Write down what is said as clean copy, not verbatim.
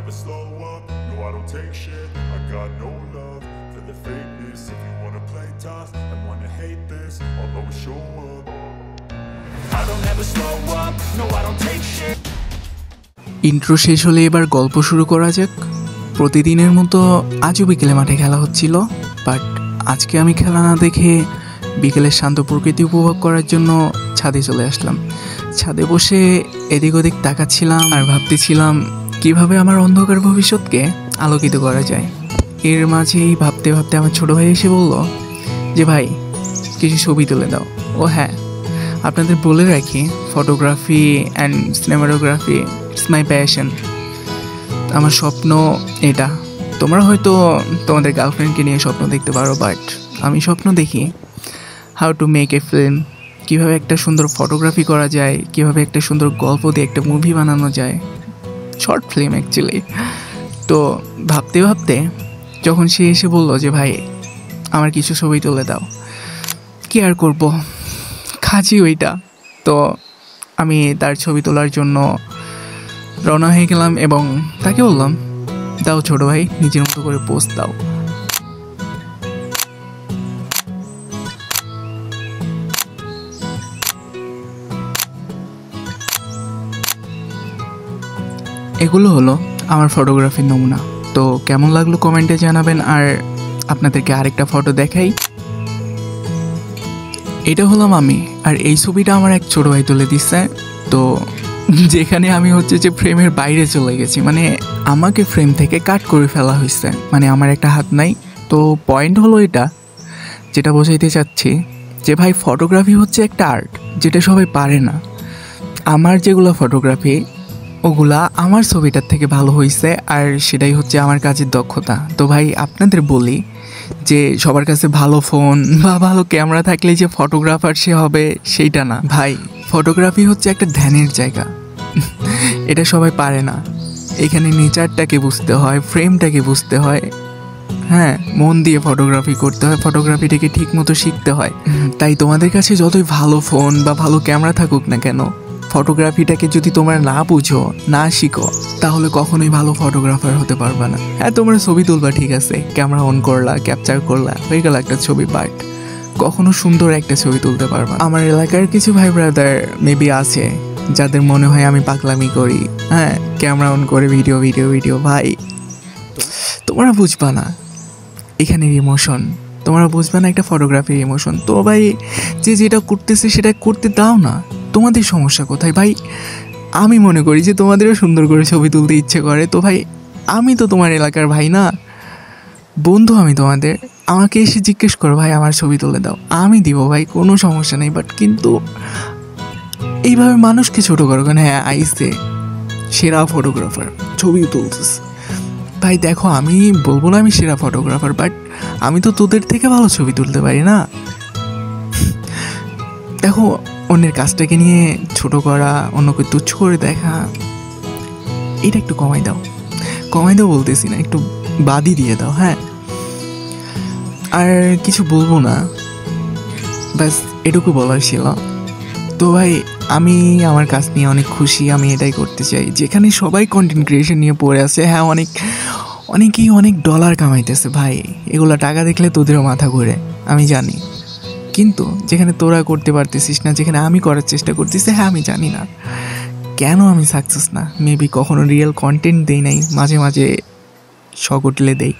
never slow up, no I don't take shit. I got no love for the fakeness. If you wanna play tough and wanna hate this, I'll always show up. I don't ever slow up, no I don't take shit. Intro শেষ হলে এবার গল্প শুরু করা যাক। প্রতিদিনের মতো আজও বিকেলে মাঠে খেলা হচ্ছিল, বাট আজকে আমি খেলা না দেখে বিকেলের শান্ত প্রকৃতি উপভোগ করার জন্য ছাদে চলে আসলাম। ছাদে বসে এদিক ওদিক তাকাচ্ছিলাম আর ভাবতেছিলাম কিভাবে আমার অন্ধকার ভবিষ্যৎকে আলোকিত করা যায়। এর মাঝেই ভাবতে ভাবতে আমার ছোটো ভাই এসে বলল যে ভাই কিছু ছবি তুলে দাও। ও হ্যাঁ, আপনাদের বলে রাখি photography and cinematography it's my passion. আমার স্বপ্ন এটা। তোমরা হয়তো তোমাদের গার্লফ্রেন্ডকে নিয়ে স্বপ্ন দেখতে পারো, বাট আমি স্বপ্ন দেখি how to make a film, কীভাবে একটা সুন্দর ফটোগ্রাফি করা যায়, কীভাবে একটা সুন্দর গল্প দিয়ে একটা মুভি বানানো যায়, শর্ট ফিল্ম অ্যাকচুয়ালি। তো ভাবতে ভাবতে যখন সে এসে বললো যে ভাই আমার কিছু ছবি তুলে দাও, কি আর করবো, কাজই ওইটা। তো আমি তার ছবি তোলার জন্য রওনা হয়ে গেলাম এবং তাকে বললাম দাও ছোটো ভাই, নিজের মতো করে পোস্ট দাও। এগুলো হলো আমার ফটোগ্রাফির নমুনা। তো কেমন লাগলো কমেন্টে জানাবেন। আর আপনাদেরকে আরেকটা ফটো দেখাই। এটা হলাম আমি, আর এই ছবিটা আমার এক ছোটো ভাই তুলে দিচ্ছে। তো যেখানে আমি হচ্ছে যে ফ্রেমের বাইরে চলে গেছি, মানে আমাকে ফ্রেম থেকে কাট করে ফেলা হয়েছে, মানে আমার একটা হাত নাই। তো পয়েন্ট হলো এটা, যেটা বোঝাইতে চাচ্ছি যে ভাই ফটোগ্রাফি হচ্ছে একটা আর্ট, যেটা সবাই পারে না। আমার যেগুলো ফটোগ্রাফি ওগুলা আমার ছবিটার থেকে ভালো হয়েছে, আর সেটাই হচ্ছে আমার কাজের দক্ষতা। তো ভাই আপনাদের বলি যে সবার কাছে ভালো ফোন বা ভালো ক্যামেরা থাকলে যে ফটোগ্রাফার সে হবে সেইটা না ভাই। ফটোগ্রাফি হচ্ছে একটা ধ্যানের জায়গা, এটা সবাই পারে না। এখানে নেচারটাকে বুঝতে হয়, ফ্রেমটাকে বুঝতে হয়, হ্যাঁ মন দিয়ে ফটোগ্রাফি করতে হয়, ফটোগ্রাফিটাকে ঠিক মতো শিখতে হয়। তাই তোমাদের কাছে যতই ভালো ফোন বা ভালো ক্যামেরা থাকুক না কেন, ফটোগ্রাফিটাকে যদি তোমরা না বুঝো, না শিখো, তাহলে কখনোই ভালো ফটোগ্রাফার হতে পারবে না। হ্যাঁ তোমরা ছবি তুলবা ঠিক আছে, ক্যামেরা অন করলা, ক্যাপচার করলা, হয়ে গেল একটা ছবি, বাট কখনো সুন্দর একটা ছবি তুলতে পারবা। আমার এলাকার কিছু ভাই ব্রাদার মেবি আছে যাদের মনে হয় আমি পাগলামি করি, হ্যাঁ ক্যামেরা অন করে ভিডিও ভিডিও ভিডিও। ভাই তোমরা বুঝবা না এখানের ইমোশন, তোমরা বুঝবে না একটা ফটোগ্রাফির ইমোশন। তো ভাই যে যেটা করতেছে সেটা করতে দাও না, তোমাদের সমস্যা কোথায় ভাই? আমি মনে করি যে তোমাদেরও সুন্দর করে ছবি তুলতে ইচ্ছে করে। তো ভাই আমি তো তোমার এলাকার ভাই না, বন্ধু আমি তোমাদের। আমাকে এসে জিজ্ঞেস করো ভাই আমার ছবি তুলে দাও, আমি দিব ভাই, কোনো সমস্যা নেই। বাট কিন্তু এইভাবে মানুষকে ছোটো করো কেন? হ্যাঁ আইসে সেরা ফটোগ্রাফার, ছবি তুলতেছে। ভাই দেখো আমি বলবো না আমি সেরা ফটোগ্রাফার, বাট আমি তো তোদের থেকে ভালো ছবি তুলতে পারি না। দেখো অন্যের কাজটাকে নিয়ে ছোট করা, অন্যকে তুচ্ছ করে দেখা, এটা একটু কমাই দাও। কমাই দাও বলতেছি না, একটু বাদই দিয়ে দাও। হ্যাঁ আর কিছু বলবো না, ব্যাস এটুকু বলার ছিল। তো ভাই আমি আমার কাজ নিয়ে অনেক খুশি, আমি এটাই করতে চাই। যেখানে সবাই কন্টেন্ট ক্রিয়েশন নিয়ে পড়ে আছে, হ্যাঁ অনেকেই অনেক ডলার কামাইতেছে ভাই, এগুলো টাকা দেখলে তোদেরও মাথা ঘুরে আমি জানি। কিন্তু যেখানে তোরা করতে পারতেছিস না, যেখানে আমি করার চেষ্টা করতেছি, হ্যাঁ আমি জানি না কেন আমি সাকসেস না। মেবি কখনো রিয়েল কন্টেন্ট দেই নাই, মাঝে মাঝে শখ উঠলে দেই।